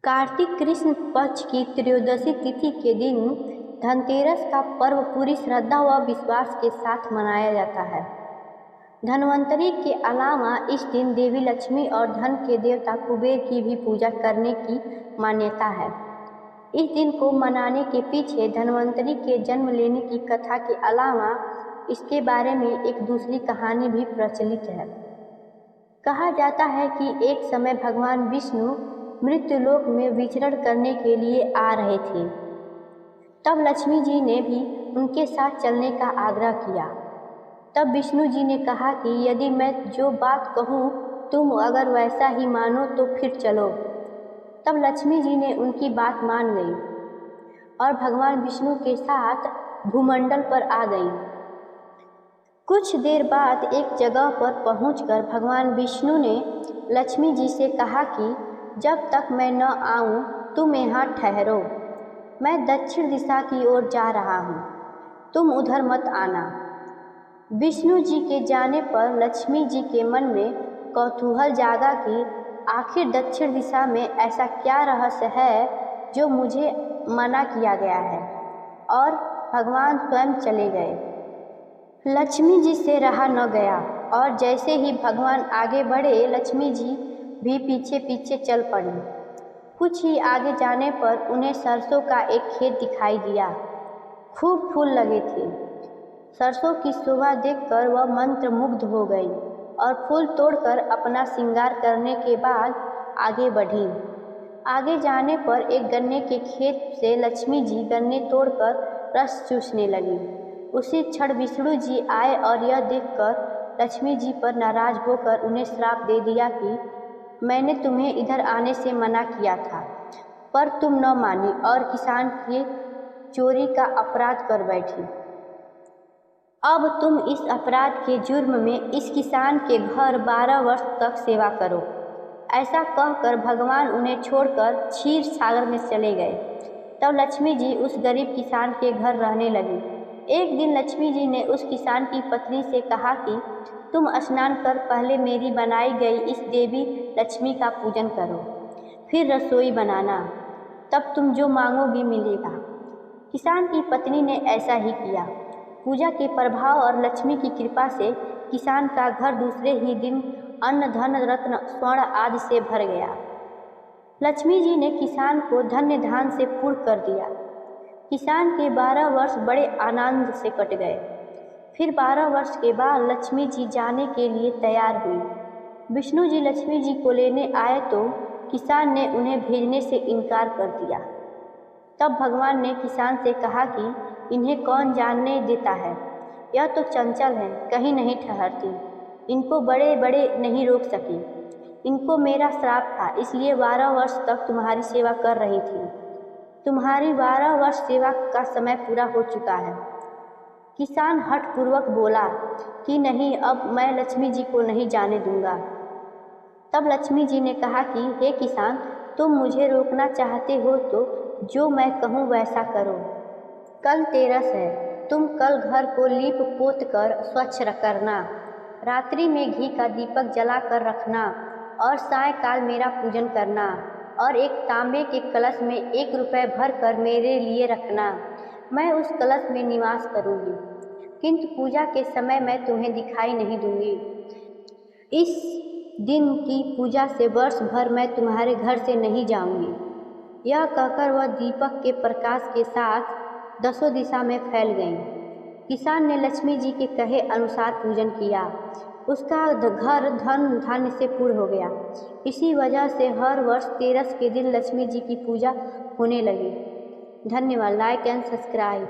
कार्तिक कृष्ण पक्ष की त्रयोदशी तिथि के दिन धनतेरस का पर्व पूरी श्रद्धा व विश्वास के साथ मनाया जाता है। धन्वंतरि के अलावा इस दिन देवी लक्ष्मी और धन के देवता कुबेर की भी पूजा करने की मान्यता है। इस दिन को मनाने के पीछे धन्वंतरि के जन्म लेने की कथा के अलावा इसके बारे में एक दूसरी कहानी भी प्रचलित है। कहा जाता है कि एक समय भगवान विष्णु मृत्युलोक में विचरण करने के लिए आ रहे थे। तब लक्ष्मी जी ने भी उनके साथ चलने का आग्रह किया। तब विष्णु जी ने कहा कि यदि मैं जो बात कहूँ तुम अगर वैसा ही मानो तो फिर चलो। तब लक्ष्मी जी ने उनकी बात मान गई और भगवान विष्णु के साथ भूमंडल पर आ गई। कुछ देर बाद एक जगह पर पहुंचकर भगवान विष्णु ने लक्ष्मी जी से कहा कि जब तक मैं न आऊं तुम यहाँ ठहरो। मैं दक्षिण दिशा की ओर जा रहा हूँ, तुम उधर मत आना। विष्णु जी के जाने पर लक्ष्मी जी के मन में कौतूहल जागा कि आखिर दक्षिण दिशा में ऐसा क्या रहस्य है जो मुझे मना किया गया है, और भगवान स्वयं चले गए। लक्ष्मी जी से रहा न गया और जैसे ही भगवान आगे बढ़े लक्ष्मी जी भी पीछे पीछे चल पड़ी। कुछ ही आगे जाने पर उन्हें सरसों का एक खेत दिखाई दिया। खूब फूल लगे थे। सरसों की शोभा देखकर वह मंत्रमुग्ध हो गई और फूल तोड़कर अपना श्रृंगार करने के बाद आगे बढ़ी। आगे जाने पर एक गन्ने के खेत से लक्ष्मी जी गन्ने तोड़कर रस चूसने लगी। उसी क्षण विष्णु जी आए और यह देखकर लक्ष्मी जी पर नाराज होकर उन्हें श्राप दे दिया कि मैंने तुम्हें इधर आने से मना किया था, पर तुम न मानी और किसान की चोरी का अपराध कर बैठी। अब तुम इस अपराध के जुर्म में इस किसान के घर 12 वर्ष तक सेवा करो। ऐसा कहकर भगवान उन्हें छोड़कर क्षीर सागर में चले गए। तब लक्ष्मी जी उस गरीब किसान के घर रहने लगी। एक दिन लक्ष्मी जी ने उस किसान की पत्नी से कहा कि तुम स्नान कर पहले मेरी बनाई गई इस देवी लक्ष्मी का पूजन करो, फिर रसोई बनाना, तब तुम जो मांगोगी मिलेगा। किसान की पत्नी ने ऐसा ही किया। पूजा के प्रभाव और लक्ष्मी की कृपा से किसान का घर दूसरे ही दिन अन्न धन रत्न स्वर्ण आदि से भर गया। लक्ष्मी जी ने किसान को धन्य धान से पूर्ण कर दिया। किसान के 12 वर्ष बड़े आनंद से कट गए। फिर 12 वर्ष के बाद लक्ष्मी जी जाने के लिए तैयार हुई। विष्णु जी लक्ष्मी जी को लेने आए तो किसान ने उन्हें भेजने से इनकार कर दिया। तब भगवान ने किसान से कहा कि इन्हें कौन जानने देता है, यह तो चंचल हैं, कहीं नहीं ठहरती, इनको बड़े बड़े नहीं रोक सकी। इनको मेरा श्राप था, इसलिए 12 वर्ष तक तुम्हारी सेवा कर रही थी। तुम्हारी 12 वर्ष सेवा का समय पूरा हो चुका है। किसान हठपूर्वक बोला कि नहीं, अब मैं लक्ष्मी जी को नहीं जाने दूंगा। तब लक्ष्मी जी ने कहा कि हे किसान, तुम मुझे रोकना चाहते हो तो जो मैं कहूँ वैसा करो। कल तेरस है, तुम कल घर को लीप पोत कर स्वच्छ करना, रात्रि में घी का दीपक जला कर रखना और सायंकाल मेरा पूजन करना, और एक तांबे के कलश में 1 रुपये भर कर मेरे लिए रखना। मैं उस कलश में निवास करूंगी, किंतु पूजा के समय मैं तुम्हें दिखाई नहीं दूंगी। इस दिन की पूजा से वर्ष भर मैं तुम्हारे घर से नहीं जाऊंगी। यह कहकर वह दीपक के प्रकाश के साथ 10 दिशा में फैल गई। किसान ने लक्ष्मी जी के कहे अनुसार पूजन किया। उसका घर धन धान्य से पूर्ण हो गया। इसी वजह से हर वर्ष तेरस के दिन लक्ष्मी जी की पूजा होने लगी। धन्यवाद। Like and subscribe.